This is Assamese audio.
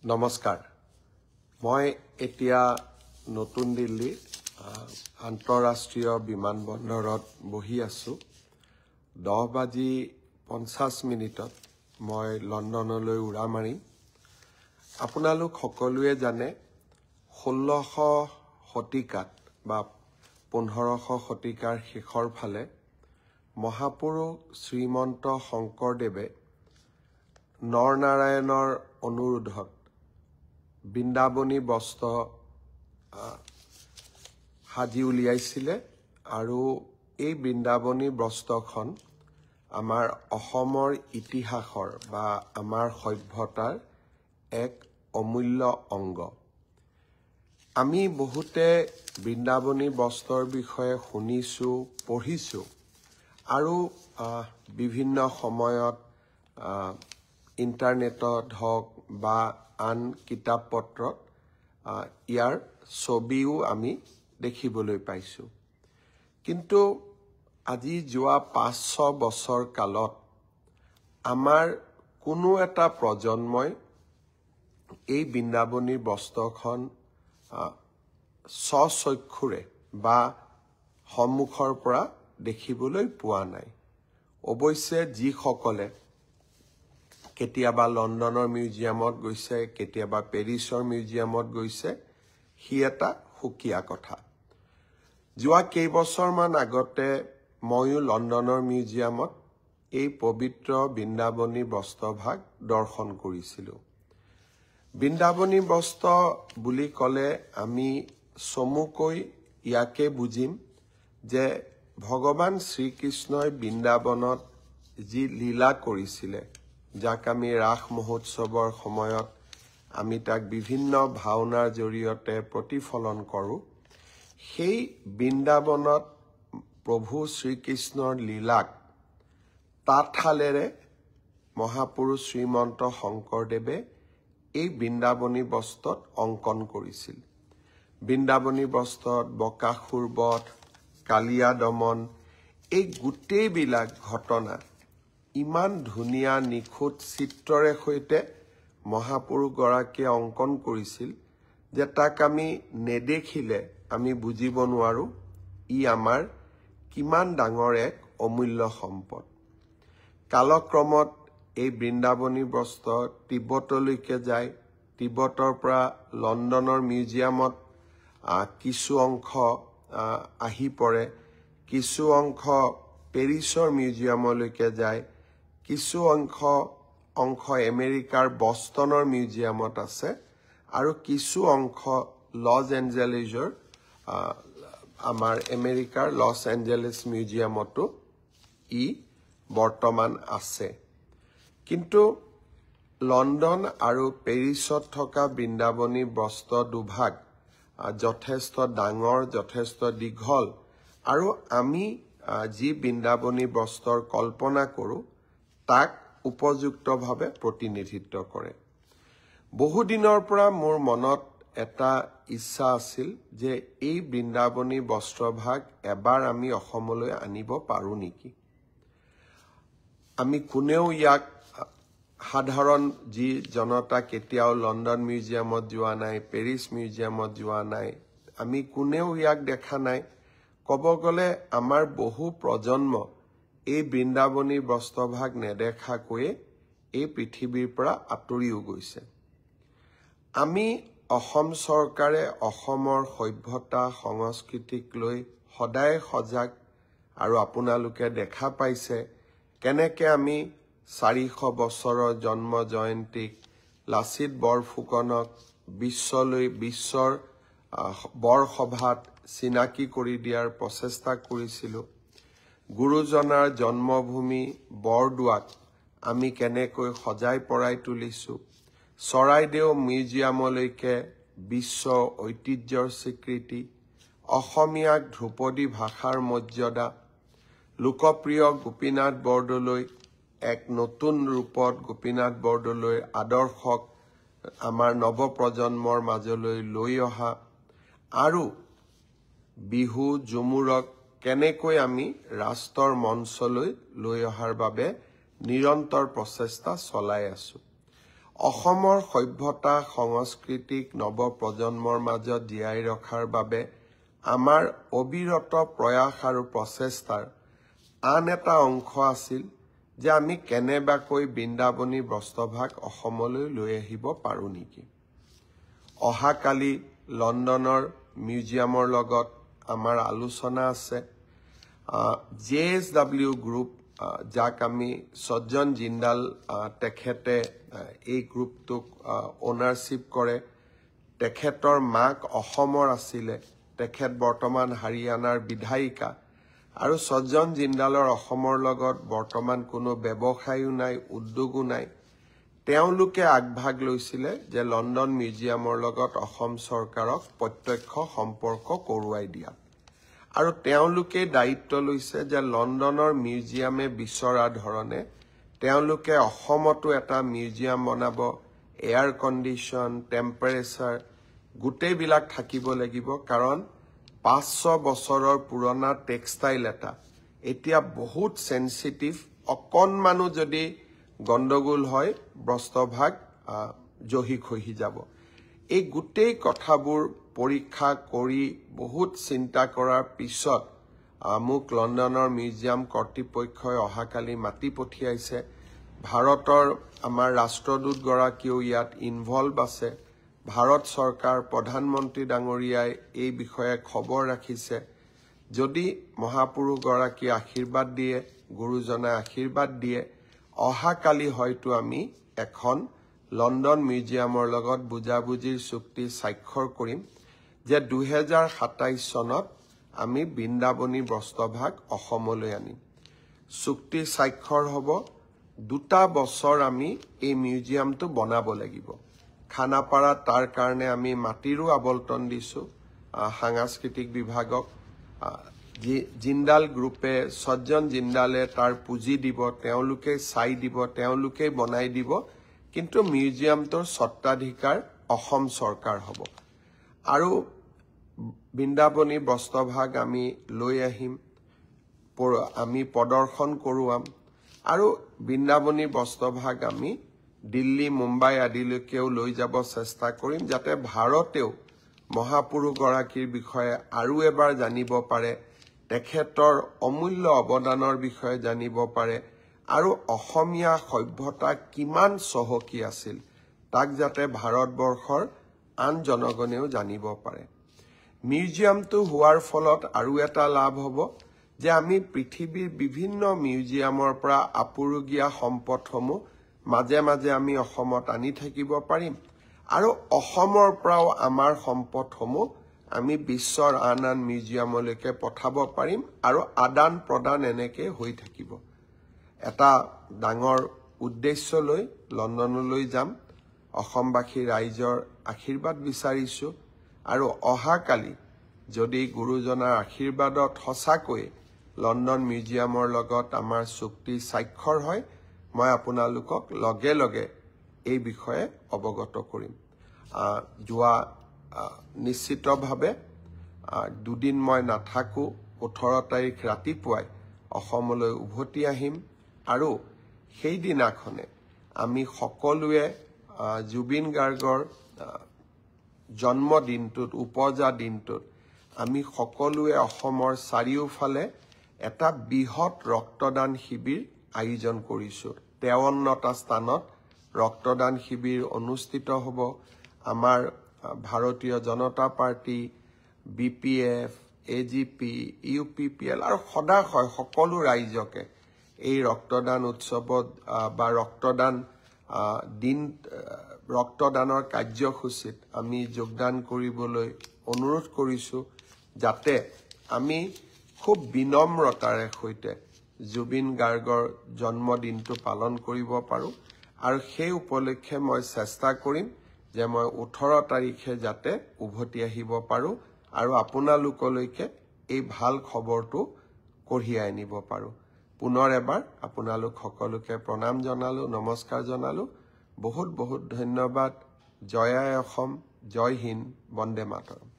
নমস্কাৰ মই এতিয়া নতুন দিল্লী আন্তঃৰাষ্ট্ৰীয় বিমানবন্দৰত বহি আছো 10:50 মই লণ্ডনলৈ উৰা মাৰিম আপোনালোক সকলোৱে জানে 1600 শতিকাত বা 1500 শতিকাৰ শেষৰ ফালে মহাপুৰুষ শ্ৰীমন্ত শংকৰদেৱে নৰনাৰায়ণৰ অনুৰোধত বৃন্দাবনী বস্ত্ৰ হাজি উলিয়াইছিলে আৰু এই বৃন্দাবনী বস্ত্ৰখন আমাৰ অসমৰ ইতিহাসৰ বা আমাৰ সভ্যতাৰ এক অমূল্য অংগ আমি বহুতে বৃন্দাবনী বস্ত্ৰৰ বিষয়ে শুনিছো পঢ়িছো আৰু বিভিন্ন সময়ত ইন্টাৰনেটত হওক বা আন কিতাপ পত্ৰত ইয়াৰ ছবিও আমি দেখিবলৈ পাইছো কিন্তু আজি যোৱা 500 বছৰ কালত আমাৰ কোনো এটা প্ৰজন্মই এই বৃন্দাবনী বস্ত্ৰখন স্বচক্ষুৰে বা সন্মুখৰ পৰা দেখিবলৈ পোৱা নাই অৱশ্যে যিসকলে কেতিয়াবা লণ্ডনৰ মিউজিয়ামত গৈছে কেতিয়াবা পেৰিছৰ মিউজিয়ামত গৈছে হি এটা সুকীয়া কথা যোৱা কেইবছৰমান আগতে ময়ো লণ্ডনৰ মিউজিয়ামত এই পবিত্ৰ বৃন্দাবনী বস্ত্ৰভাগ দৰ্শন কৰিছিলোঁ বৃন্দাবনী বস্ত্ৰ বুলি ক'লে আমি চমুকৈ ইয়াকে বুজিম যে ভগৱান শ্ৰীকৃষ্ণই বৃন্দাবনত যি লীলা কৰিছিলে যাক আমি ৰাস মহোৎসৱৰ সময়ত আমি তাক বিভিন্ন ভাওনাৰ জৰিয়তে প্ৰতিফলন কৰোঁ সেই বৃন্দাবনত প্ৰভু শ্ৰীকৃষ্ণৰ লীলাক তাঁতশালেৰে মহাপুৰুষ শ্ৰীমন্ত শংকৰদেৱে এই বৃন্দাবনী বস্ত্ৰত অংকন কৰিছিল বৃন্দাবনী বস্ত্ৰত বকাসুৰ বধ কালিয়া দমন এই গোটেইবিলাক ঘটনা ইমান ধুনীয়া নিখুঁত চিত্ৰৰে সৈতে মহাপুৰুষ গৰাকীয়ে অংকন কৰিছিল যে তাক আমি নেদেখিলে আমি বুজিব নোৱাৰো ই আমাৰ কিমান ডাঙৰ এক অমূল্য সম্পদ কালক্ৰমত এই বৃন্দাবনী বস্ত্ৰ তিব্বতলৈকে যায় তিব্বতৰ পৰা লণ্ডনৰ মিউজিয়ামত কিছু অংশ আহি পৰে কিছু অংশ পেৰিছৰ মিউজিয়ামলৈকে যায় কিছু অংশ আমেৰিকাৰ বষ্টনৰ মিউজিয়ামত আছে আৰু কিছু অংশ লছ এঞ্জেলেছৰ আমাৰ আমেৰিকাৰ লছ এঞ্জেলেছ মিউজিয়ামতো ই বৰ্তমান আছে কিন্তু লণ্ডন আৰু পেৰিছত থকা বৃন্দাবনী বস্ত্ৰ দুভাগ যথেষ্ট ডাঙৰ যথেষ্ট দীঘল আৰু আমি যি বৃন্দাবনী বস্ত্ৰৰ কল্পনা কৰোঁ তাক উপযুক্তভাৱে প্ৰতিনিধিত্ব কৰে বহুদিনৰ পৰা মোৰ মনত এটা ইচ্ছা আছিল যে এই বৃন্দাবনী বস্ত্ৰভাগ এবাৰ আমি অসমলৈ আনিব পাৰো নেকি আমি কোনেও ইয়াক সাধাৰণ যি জনতা কেতিয়াও লণ্ডন মিউজিয়ামত যোৱা নাই পেৰিছ মিউজিয়ামত যোৱা নাই আমি কোনেও ইয়াক দেখা নাই ক'ব গ'লে আমাৰ বহু প্ৰজন্ম এই বৃন্দাবনী বস্ত্ৰভাগ নেদেখাকৈয়ে এই পৃথিৱীৰ পৰা আঁতৰিও গৈছে আমি অসম চৰকাৰে অসমৰ সভ্যতা সংস্কৃতিক লৈ সদায় সজাগ আৰু আপোনালোকে দেখা পাইছে কেনেকৈ আমি 400 বছৰৰ জন্ম জয়ন্তীক লাচিত বৰফুকনক বিশ্বৰ বৰসভাত চিনাকি কৰি দিয়াৰ প্ৰচেষ্টা কৰিছিলোঁ গুৰুজনাৰ জন্মভূমি বৰদোৱাক আমি কেনেকৈ সজাই পৰাই তুলিছো চৰাইদেউ মিউজিয়ামলৈকে বিশ্ব ঐতিহ্যৰ স্বীকৃতি অসমীয়াক ধ্ৰুপদী ভাষাৰ মৰ্যাদা লোকপ্ৰিয় গোপীনাথ বৰদলৈ এক নতুন ৰূপত গোপীনাথ বৰদলৈৰ আদৰ্শক আমাৰ নৱপ্ৰজন্মৰ মাজলৈ লৈ অহা আৰু বিহু জুমুৰক কেনেকৈ আমি ৰাষ্ট্ৰৰ মঞ্চলৈ লৈ অহাৰ বাবে নিৰন্তৰ প্ৰচেষ্টা চলাই আছো অসমৰ সভ্যতা সংস্কৃতিক নৱপ্ৰজন্মৰ মাজত জীয়াই ৰখাৰ বাবে আমাৰ অবিৰত প্ৰয়াস আৰু প্ৰচেষ্টাৰ আন এটা অংশ আছিল যে আমি কেনেবাকৈ বৃন্দাবনী বস্ত্ৰভাগ অসমলৈ লৈ আহিব পাৰো নেকি। অহাকালি লণ্ডনৰ মিউজিয়ামৰ লগত আমাৰ আলোচনা আছে। JSW গ্ৰুপ, যাক আমি সজ্জন জিন্দাল তেখেতে এই গ্ৰুপটোক ওনাৰশ্বিপ কৰে। তেখেতৰ মাক অসমৰ আছিলে, তেখেত বৰ্তমান হাৰিয়ানাৰ বিধায়িকা, আৰু সজ্জন জিন্দালৰ অসমৰ লগত বৰ্তমান কোনো ব্যৱসায়ো নাই, উদ্যোগো নাই। তেওঁলোকে আগভাগ লৈছিলে যে লণ্ডন মিউজিয়ামৰ লগত অসম চৰকাৰক প্ৰত্যক্ষ সম্পৰ্ক কৰোৱাই দিয়া, আৰু তেওঁলোকে দায়িত্ব লৈছে যে লণ্ডনৰ মিউজিয়ামে বিচৰা ধৰণে তেওঁলোকে অসমতো এটা মিউজিয়াম বনাব। এয়াৰ কণ্ডিশ্যন, টেম্পাৰেচাৰ গোটেইবিলাক থাকিব লাগিব, কাৰণ 500 বছৰৰ পুৰণা টেক্সটাইল এটা এতিয়া বহুত সেন্সিটিভ। অকণমানো যদি গণ্ডগোল হয় বস্ত্ৰভাগ জহি খহি যাব। এই গোটেই কথাবোৰ পৰীক্ষা কৰি বহুত চিন্তা কৰাৰ পিছত মোক লণ্ডনৰ মিউজিয়াম কৰ্তৃপক্ষই অহাকালি মাতি পঠিয়াইছে। ভাৰতৰ আমাৰ ৰাষ্ট্ৰদূতগৰাকীও ইয়াত ইনভলভ আছে। ভাৰত চৰকাৰ, প্ৰধানমন্ত্ৰী ডাঙৰীয়াই এই বিষয়ে খবৰ ৰাখিছে। যদি মহাপুৰুষগৰাকী আশীৰ্বাদ দিয়ে, গুৰুজনাই আশীৰ্বাদ দিয়ে, অহাকালি হয়তো আমি এখন লণ্ডন মিউজিয়ামৰ লগত বুজাবুজিৰ চুক্তি স্বাক্ষৰ কৰিম যে 2027 চনত আমি বৃন্দাবনী বস্ত্ৰভাগ অসমলৈ আনিম। চুক্তি স্বাক্ষৰ হ'ব। 2 বছৰ আমি এই মিউজিয়ামটো বনাব লাগিব। খানাপাৰাত তাৰ কাৰণে আমি মাটিৰো আবণ্টন দিছোঁ সাংস্কৃতিক বিভাগক। জিন্দাল গ্ৰুপে, সজ্জন জিন্দালে তাৰ পুঁজি দিব, তেওঁলোকে চাই দিব, তেওঁলোকে বনাই দিব, কিন্তু মিউজিয়ামটোৰ স্বত্বাধিকাৰ অসম চৰকাৰ হ'ব। আৰু বৃন্দাবনী বস্ত্ৰভাগ আমি লৈ আহিম, আমি প্ৰদৰ্শন কৰোৱাম, আৰু বৃন্দাবনী বস্ত্ৰভাগ আমি দিল্লী, মুম্বাই আদিলৈকেও লৈ যাব চেষ্টা কৰিম, যাতে ভাৰতেও মহাপুৰুষগৰাকীৰ বিষয়ে আৰু এবাৰ জানিব পাৰে, তেখেতৰ অমূল্য অৱদানৰ বিষয়ে জানিব পাৰে, আৰু অসমীয়া সভ্যতা কিমান চহকী আছিল তাক যাতে ভাৰতবৰ্ষৰ আন জনগণেও জানিব পাৰে। মিউজিয়ামটো হোৱাৰ ফলত আৰু এটা লাভ হ'ব যে আমি পৃথিৱীৰ বিভিন্ন মিউজিয়ামৰ পৰা আপুৰুগীয়া সম্পদসমূহ মাজে মাজে আমি অসমত আনি থাকিব পাৰিম, আৰু অসমৰ পৰাও আমাৰ সম্পদসমূহ আমি বিশ্বৰ আন আন মিউজিয়ামলৈকে পঠাব পাৰিম, আৰু আদান প্ৰদান এনেকৈ হৈ থাকিব। এটা ডাঙৰ উদ্দেশ্য লৈ লণ্ডনলৈ যাম। অসমবাসী ৰাইজৰ আশীৰ্বাদ বিচাৰিছোঁ, আৰু অহাকালি যদি গুৰুজনাৰ আশীৰ্বাদত সঁচাকৈ লণ্ডন মিউজিয়ামৰ লগত আমাৰ চুক্তি স্বাক্ষৰ হয়, মই আপোনালোকক লগে লগে এই বিষয়ে অৱগত কৰিম। যোৱা নিশ্চিতভাৱে 2 দিন মই নাথাকোঁ। 18 তাৰিখ ৰাতিপুৱাই অসমলৈ উভতি আহিম, আৰু সেইদিনাখনে আমি সকলোৱে জুবিন গাৰ্গৰ জন্মদিনটোত, উপজা দিনটোত আমি সকলোৱে অসমৰ চাৰিওফালে এটা বৃহৎ ৰক্তদান শিবিৰ আয়োজন কৰিছোঁ। 53টা স্থানত ৰক্তদান শিবিৰ অনুষ্ঠিত হ'ব। আমাৰ ভাৰতীয় জনতা পাৰ্টি, BPF, AGP, UPPL আৰু সদাশয় সকলো ৰাইজকে এই ৰক্তদান উৎসৱত বা ৰক্তদানৰ কাৰ্যসূচীত আমি যোগদান কৰিবলৈ অনুৰোধ কৰিছোঁ, যাতে আমি খুব বিনম্ৰতাৰে সৈতে জুবিন গাৰ্গৰ জন্মদিনটো পালন কৰিব পাৰোঁ। আৰু সেই উপলক্ষে মই চেষ্টা কৰিম যে মই 18 তাৰিখে যাতে উভতি আহিব পাৰোঁ, আৰু আপোনালোকলৈকে এই ভাল খবৰটো কঢ়িয়াই আনিব পাৰোঁ। পুনৰ এবাৰ আপোনালোক সকলোকে প্ৰণাম জনালোঁ, নমস্কাৰ জনালোঁ। বহুত বহুত ধন্যবাদ। জয় আই অসম, জয় হিন্দ, বন্দে মাতৰম।